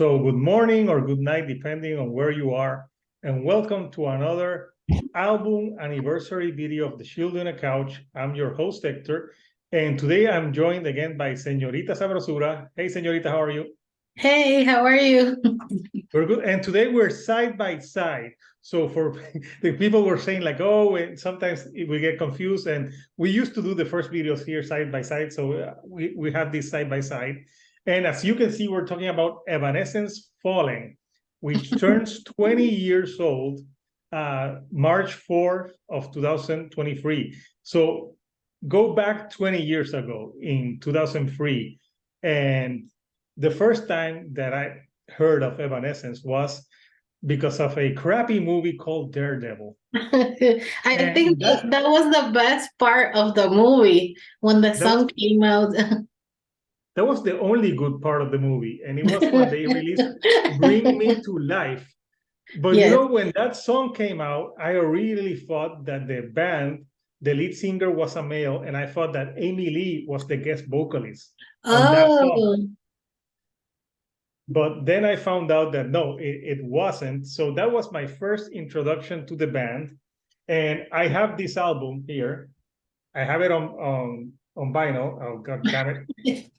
So good morning or good night, depending on where you are. And welcome to another album anniversary video of the Shield on a Couch. I'm your host, Hector. And today I'm joined again by Senorita Sabrosura. Hey, Senorita, how are you? Hey, how are you? We're good. And today we're side by side. So for the people were saying like, oh, and sometimes we get confused. And we used to do the first videos here side by side. So we have this side by side. And as you can see, we're talking about Evanescence-Fallen, which turns 20 years old March 4th of 2023. So go back 20 years ago in 2003. And the first time that I heard of Evanescence was because of a crappy movie called Daredevil. I And think that was the best part of the movie when the that was song came out. that was the only good part of the movie. And it was when they released Bring Me to Life. But you Yes. know, when that song came out, I really thought that the band, the lead singer was a male, and I thought that Amy Lee was the guest vocalist on that song. Oh, But then I found out that no, it wasn't. So that was my first introduction to the band. And I have this album here. I have it on vinyl. Oh, God damn it.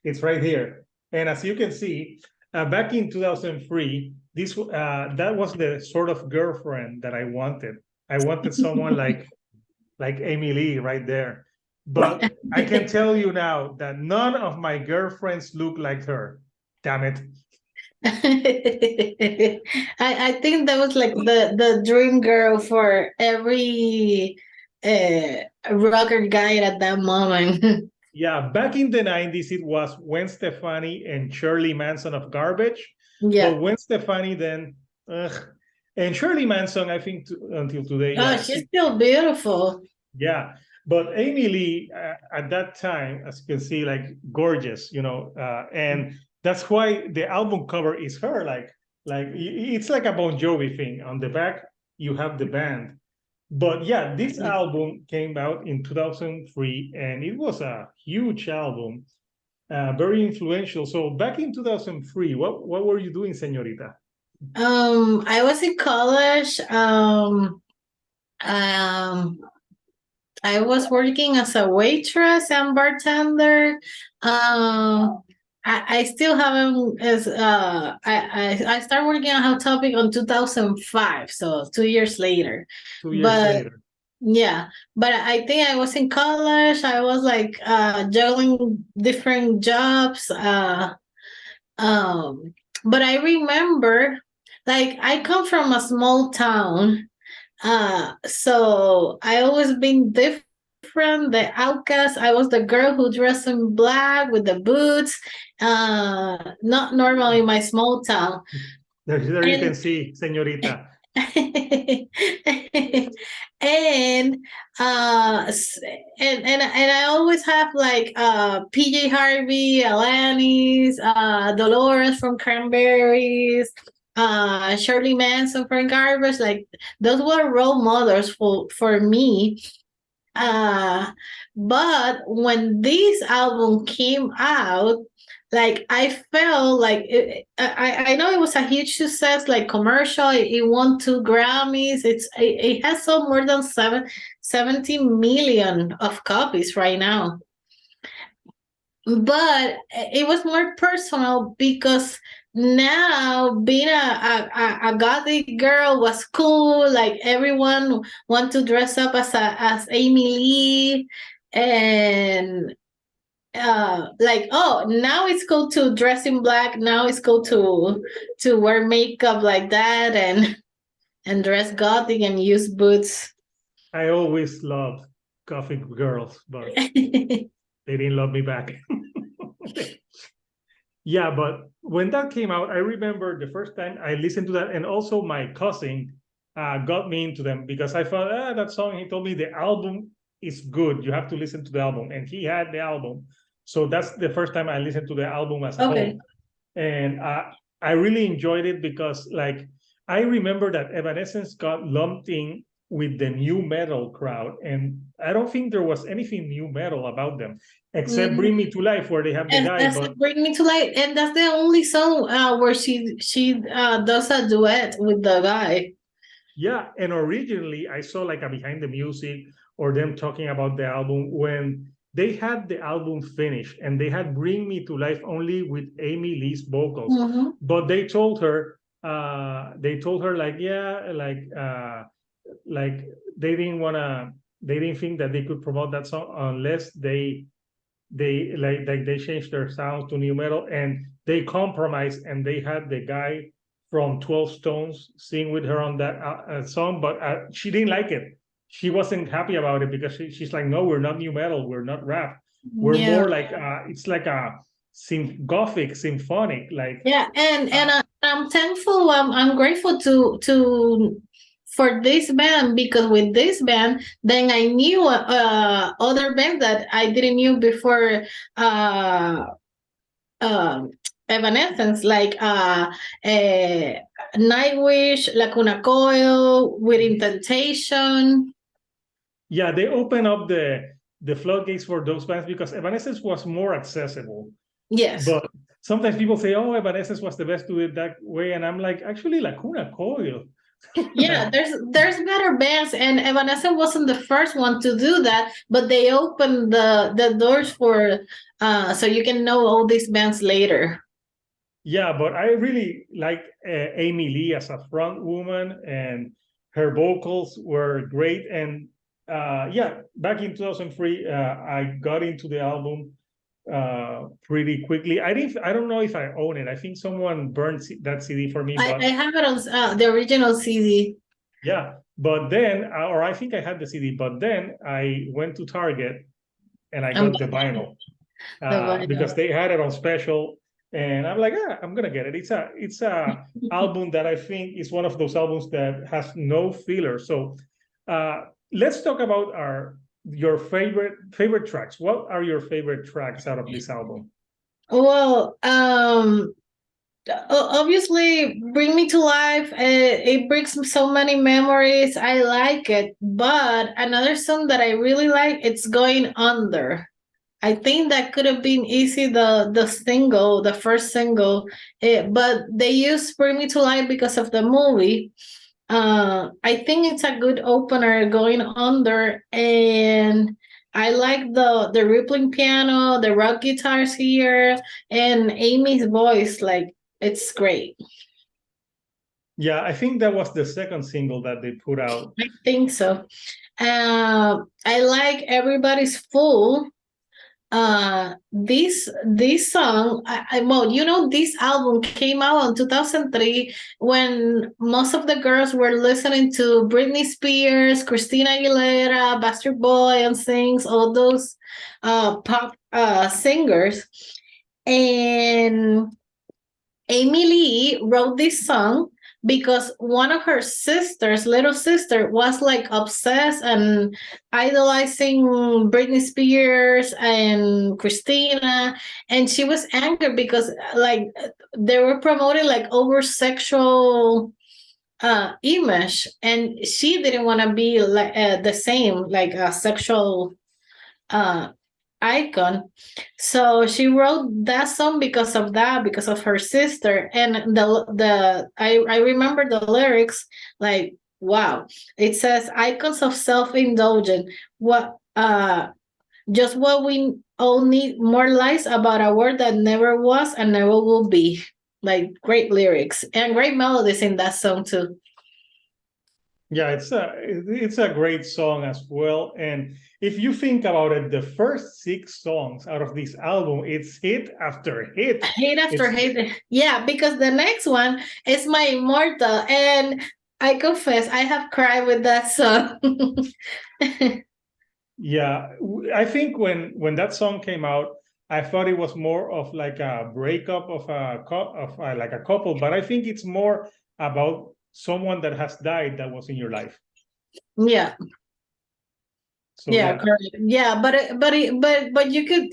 It's right here. And as you can see, back in 2003, that was the sort of girlfriend that I wanted. I wanted someone like Amy Lee right there. But I can tell you now that none of my girlfriends look like her. Damn it. I think that was like the dream girl for every rocker guy at that moment. Yeah, back in the 90s, it was Gwen Stefani and Shirley Manson of Garbage. Yeah. But Gwen Stefani then, and Shirley Manson, I think until today, Oh, yeah, she's still beautiful. yeah. But Amy Lee at that time, as you can see, like gorgeous, and that's why the album cover is her. Like it's like a Bon Jovi thing. On the back, you have the band. But yeah, this album came out in 2003, and it was a huge album, very influential. So back in 2003, what were you doing, Senorita? I was in college. Um, I was working as a waitress and bartender. I still haven't as I started working on Hot Topic on 2005, so 2 years later. 2 years But later. yeah, but I think I was in college. I was like juggling different jobs. Um, but I remember, like, I come from a small town, so I always been different, the outcast. I was the girl who dressed in black with the boots, not normal in my small town. There you can And see, Senorita. and and I always have like PJ Harvey, Alanis, Dolores from Cranberries, Shirley Manson from Garbage. Like those were role models for me. uh but when this album came out, like I felt like I know it was a huge success, like commercial. It won 2 Grammys. It has sold more than 70 million of copies right now. But it was more personal because now being a gothic girl was cool. Like everyone want to dress up as Amy Lee, and like, oh, now it's cool to dress in black. Now it's cool to wear makeup like that and dress gothic and use boots. I always loved Gothic girls, but they didn't love me back. Yeah, but when that came out, I remember the first time I listened to that, and also my cousin got me into them because I thought, that song. He told me the album is good. You have to listen to the album, and he had the album. So that's the first time I listened to the album as a Okay. whole, and I really enjoyed it because, like, I remember that Evanescence got lumped in with the new metal crowd, and I don't think there was anything new metal about them except "Bring Me to Life," where they have the And guy. that's But Bring Me to Life, and that's the only song where she does a duet with the guy. yeah, and originally I saw like a behind the music or them talking about the album when they had the album finished and they had "Bring Me to Life" only with Amy Lee's vocals, but they told her like, yeah, like they didn't think that they could promote that song unless they changed their sound to new metal, and they compromised and they had the guy from 12 Stones sing with her on that song, but she didn't like it. She wasn't happy about it because she's like, no, we're not new metal, we're not rap, we're Yeah. more like it's like a gothic symphonic, like. Yeah, and I'm thankful. I'm grateful to for this band, because with this band, then I knew other bands that I didn't knew before. Uh, um, Evanescence, like Nightwish, Lacuna Coil, Within Temptation. Yeah, they open up the floodgates for those bands because Evanescence was more accessible. Yes. But sometimes people say, oh, Evanescence was the best to do it that way. And I'm like, actually, Lacuna Coil. Yeah, there's better bands, and Evanescence wasn't the first one to do that, but they opened the doors for so you can know all these bands later. Yeah, but I really like Amy Lee as a front woman, and her vocals were great. And yeah, back in 2003, I got into the album pretty quickly. I don't know if I own it. I think someone burned that CD for me. I have it on the original CD. Yeah, but then, or I think I had the CD, but then I went to Target and I got the vinyl because they had it on special, and I'm like, I'm gonna get it. It's a album that I think is one of those albums that has no filler. So let's talk about your favorite tracks. What are your favorite tracks out of this album? Well, obviously, Bring Me to Life, it brings so many memories. I like it, but another song that I really like, it's Going Under. I think that could have been easy, the first single, but they used Bring Me to Life because of the movie. I think it's a good opener, Going Under, and I like the rippling piano, the rock guitars here, and Amy's voice. Like, it's great. Yeah, I think that was the second single that they put out. I think so. I like Everybody's Fool. This song, well, this album came out in 2003 when most of the girls were listening to Britney Spears, Christina Aguilera, Bastard Boy and Sings, all those pop singers. And Amy Lee wrote this song because one of her sisters, little sister, was like obsessed and idolizing Britney Spears and Christina, and she was angry because like they were promoting like over sexual image, and she didn't want to be like the same, like a sexual icon. So she wrote that song because of that, because of her sister. And I remember the lyrics, like, wow. It says icons of self-indulgence. What just what we all need, more lies about a word that never was and never will be. Like, great lyrics and great melodies in that song too. Yeah, it's a great song as well. And if you think about it, the first 6 songs out of this album, it's hit after hit. Hit after hit. Yeah, because the next one is My Immortal. And I confess, I have cried with that song. Yeah, I think when that song came out, I thought it was more of like a breakup of like a couple, but I think it's more about someone that has died that was in your life. Yeah. So yeah, correct. Yeah, but you could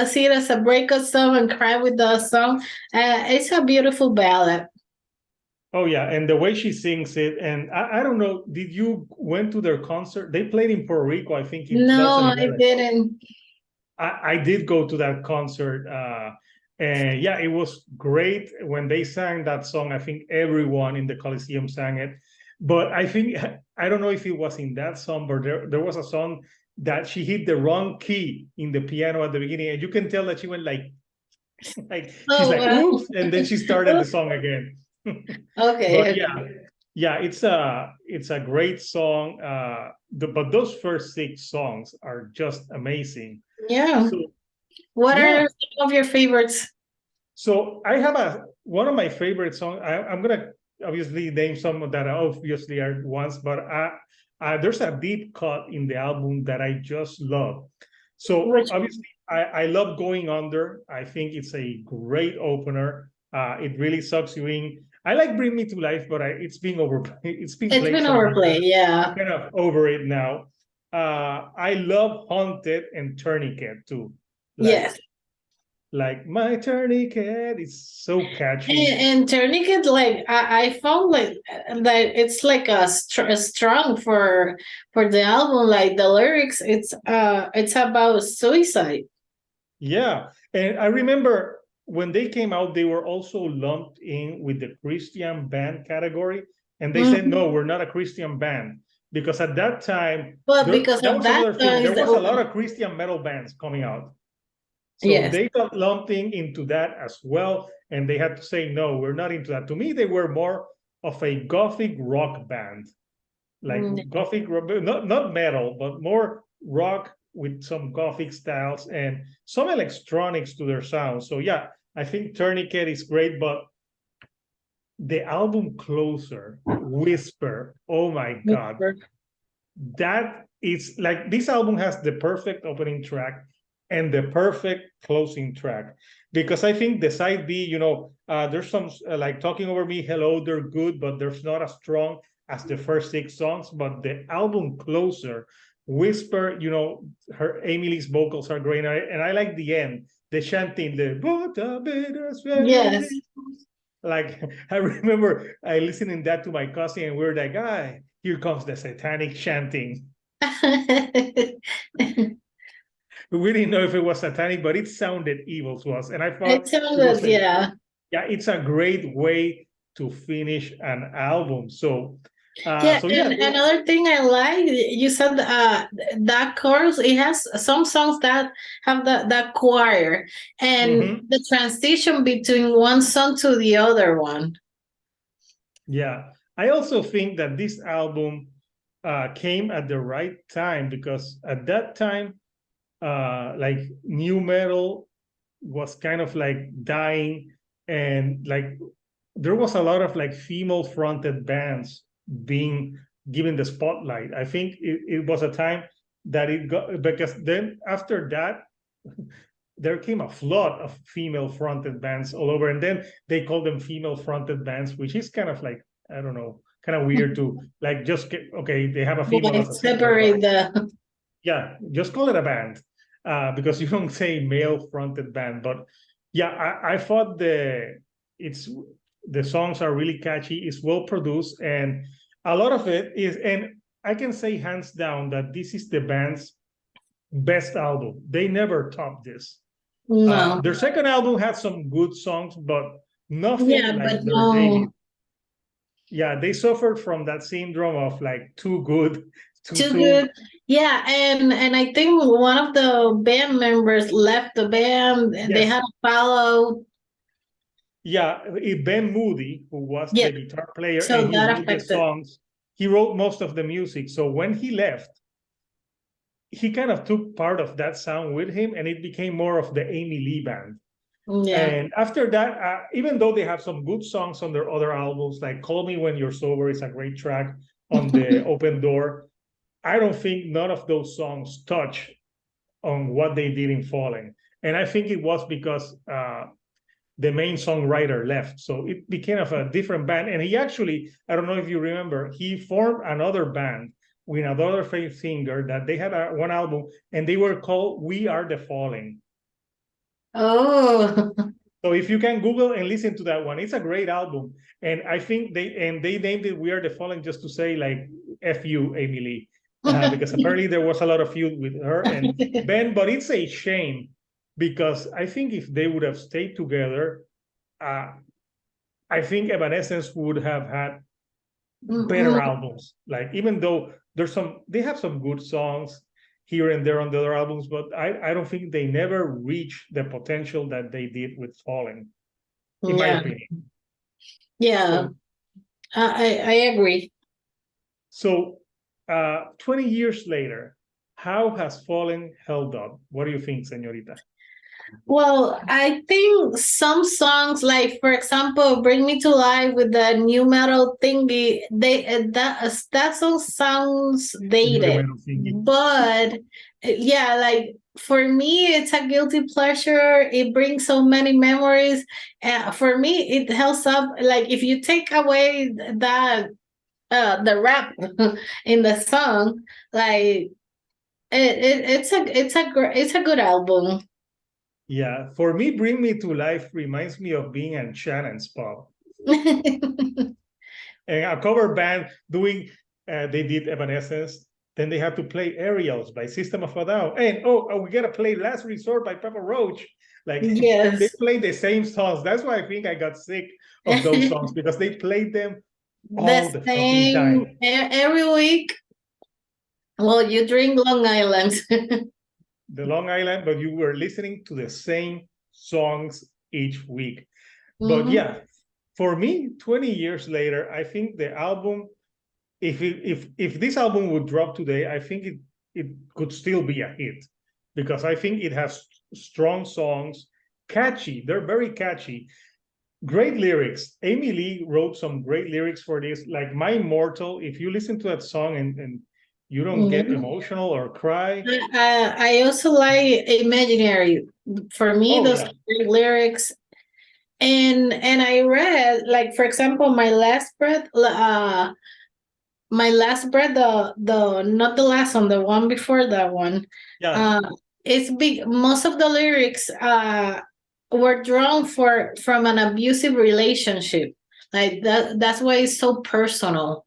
see it as a breakup song and cry with the song. It's a beautiful ballad. Oh yeah, and the way she sings it, and I don't know, did you went to their concert? They played in Puerto Rico, I think, in No, I 2011. didn't. I did go to that concert, and yeah, it was great when they sang that song. I think everyone in the Coliseum sang it, but I think I don't know if it was in that song, but there was a song that she hit the wrong key in the piano at the beginning, and you can tell that she went like she's Oh, like wow. oops, and then she started the song again. Okay, But okay. yeah, it's a great song. But those first six songs are just amazing. Yeah. So What yeah, are some of your favorites? so I have one of my favorite songs. I'm gonna obviously name some that obviously are ones, but there's a deep cut in the album that I just love. So Which obviously I love Going Under. I think it's a great opener. It really sucks you in. I like Bring Me to Life, but it's being overplayed. It's been it's played been so much. overplayed, I'm yeah. kind of over it now. I love Haunted and Tourniquet too. Like Yes. like my tourniquet is so catchy. And Tourniquet, like I found like that it's like a strong for the album. Like the lyrics, it's about suicide. Yeah. And I remember when they came out, they were also lumped in with the Christian band category. And they said, Mhm. no, we're not a Christian band. Because at that time, But because that of was that another thing. song is There was a lot the of Christian metal bands coming out. So yes. they got lumped into that as well. And they had to say, no, we're not into that. To me, they were more of a gothic rock band. Like Mm, gothic, not metal, but more rock with some gothic styles and some electronics to their sound. So yeah, I think Tourniquet is great, but the album Closer, Whisper, oh my God, that is like this album has the perfect opening track and the perfect closing track because I think the side B, there's some like Talking Over Me, Hello, they're good, but there's not as strong as the first six songs. But the album Closer, Whisper, her Emily's vocals are great, and I like the end, the chanting, the yes. like I remember I listening that to my cousin, and we were like, here comes the satanic chanting. We didn't know if it was satanic, but it sounded evil to us. And I It thought it was sounded, yeah. it's a great way to finish an album. So, Yeah, so yeah, and another thing I like, you said that chorus, it has some songs that have that choir and mhm, the transition between one song to the other one. yeah. I also think that this album came at the right time because at that time, like new metal was kind of like dying, and like there was a lot of like female fronted bands being given the spotlight. I think it was a time that it got, because then after that there came a flood of female fronted bands all over, and then they called them female fronted bands, which is kind of like, I don't know, kind of weird to like just get, okay, they have a female Like as a singer, but separate the yeah, just call it a band, because you don't say male fronted band. But yeah, I thought it's the songs are really catchy, it's well produced, and a lot of it is, and I can say hands down that this is the band's best album. They never topped this. no. Their second album had some good songs, but nothing Yeah, like but their debut. no. Yeah, they suffered from that syndrome of like too good, Too too. good. Yeah, and I think one of the band members left the band and they Yes, had to follow. yeah, Ben Moody, who was Yeah, the guitar player so and he that wrote the affected. songs, he wrote most of the music. So when he left, he kind of took part of that sound with him, and it became more of the Amy Lee band. Yeah. And after that, even though they have some good songs on their other albums, like Call Me When You're Sober is a great track on the Open Door, I don't think none of those songs touch on what they did in Falling. And I think it was because the main songwriter left. So it became of a different band. And he actually, I don't know if you remember, he formed another band with another famous singer that they had one album, and they were called We Are the Falling. Oh. So if you can Google and listen to that one, it's a great album. And I think they named it "We Are the Fallen" just to say like "F you, Amy Lee," because apparently there was a lot of feud with her and Ben. But it's a shame because I think if they would have stayed together, I think Evanescence would have had better albums. Like even though they have some good songs here and there on the other albums, but I don't think they never reached the potential that they did with Fallen, in my opinion. Yeah, so, I agree. So 20 years later, how has Fallen held up? What do you think, Senorita? Well, I think some songs, like for example, "Bring Me to Life" with the new metal thingy, that song sounds dated, but yeah, like for me, it's a guilty pleasure. It brings so many memories. For me, it helps up. Like if you take away that the rap in the song, like it's a good album. Yeah, for me, "Bring Me to Life" reminds me of being in Shannon's pub. And a cover band doing, they did Evanescence, then they had to play Aerials by System of a Down. And we gotta play Last Resort by Papa Roach. Like yes. They played the same songs. That's why I think I got sick of those songs because they played them all the fucking time. Every week. Well, you drink Long Island. The Long Island, but you were listening to the same songs each week. But yeah, for me, 20 years later, I think the album, if this album would drop today, I think it could still be a hit because I think it has strong songs, catchy. They're very catchy. Great lyrics. Amy Lee wrote some great lyrics for this. Like "My Immortal," if you listen to that song and you don't get emotional or cry. I also like "Imaginary." For me, those great lyrics. And I read, like for example, "My Last Breath," the not the last one, the one before that one. Yeah. It's big. Most of the lyrics were drawn from an abusive relationship. Like that's why it's so personal.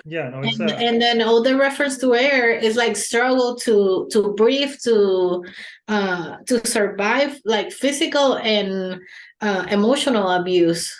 Yeah, no, and then all the reference to air is like struggle to breathe, to survive, like physical and emotional abuse.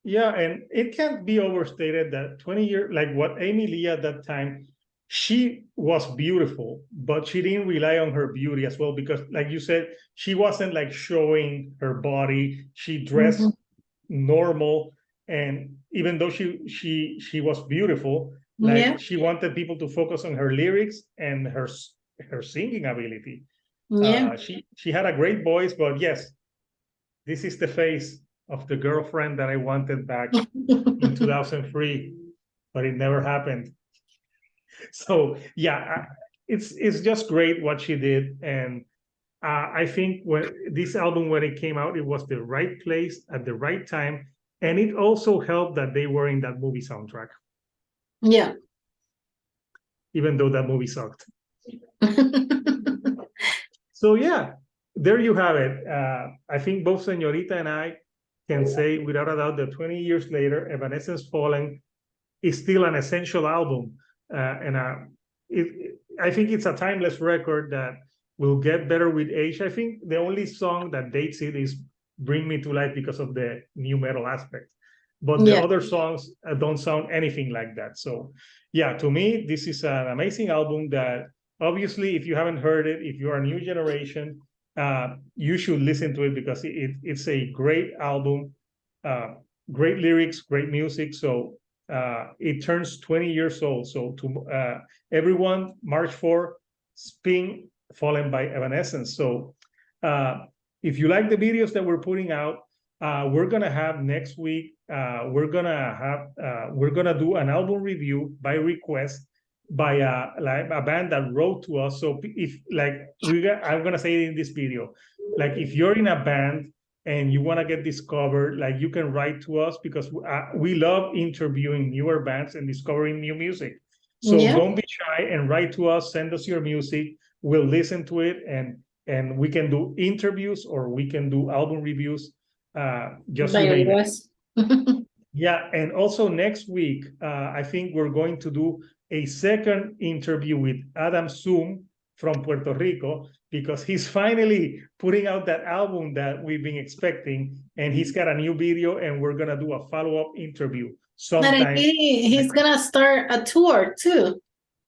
Yeah, and it can't be overstated that 20 years, like what Amy Lee at that time, she was beautiful, but she didn't rely on her beauty as well because, like you said, she wasn't like showing her body. She dressed normal, and even though she was beautiful, like she wanted people to focus on her lyrics and her singing ability. She had a great voice, but yes, this is the face of the girlfriend that I wanted back in 2003, but it never happened. So yeah, it's just great what she did, and I think when this album, when it came out, it was the right place at the right time, and it also helped that they were in that movie soundtrack. Yeah. Even though that movie sucked. So yeah, there you have it. I think both Senorita and I can say without a doubt that 20 years later, Evanescence-Fallen is still an essential album. I think it's a timeless record that will get better with age. I think the only song that dates it is "Bring Me to Life" because of the new metal aspect. But the other songs don't sound anything like that. So yeah, to me, this is an amazing album that obviously, if you haven't heard it, if you're a new generation, you should listen to it because it's a great album, great lyrics, great music. So it turns 20 years old. So to everyone, March 4, Spin Fallen by Evanescence. So if you like the videos that we're putting out, we're gonna have next week. We're gonna do an album review by request by a band that wrote to us. So if I'm gonna say it in this video, like if you're in a band and you want to get discovered, like you can write to us because we love interviewing newer bands and discovering new music. So don't be shy and write to us. Send us your music. We'll listen to it and and we can do interviews or we can do album reviews. Just By you name it. us. Yeah, and also next week, I think we're going to do a second interview with Adam Zoom from Puerto Rico, because he's finally putting out that album that we've been expecting, and he's got a new video, and we're gonna do a follow-up interview And sometime. he's gonna start a tour too.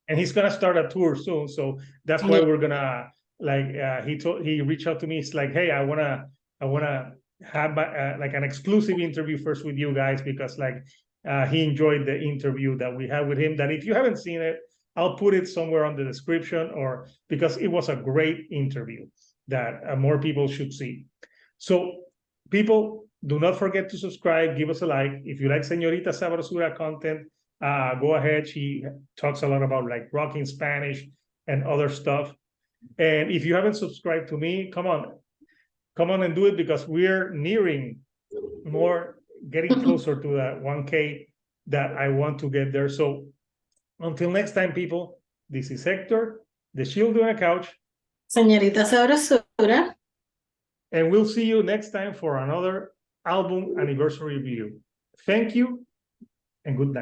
And he's gonna start a tour soon, so that's why we're gonna he reached out to me. It's like, hey, I wanna have like an exclusive interview first with you guys, because he enjoyed the interview that we had with him, that if you haven't seen it, I'll put it somewhere on the description, or because it was a great interview that more people should see. So people, do not forget to subscribe, give us a like. If you like Senorita Sabrosura content, go ahead. She talks a lot about like rock in Spanish and other stuff. And if you haven't subscribed to me, come on and do it, because we're nearing getting closer to that 1K that I want to get there. So until next time, people, this is Hector, the Shield on a Couch. Señorita Sabrosura. And we'll see you next time for another album anniversary review. Thank you and good night.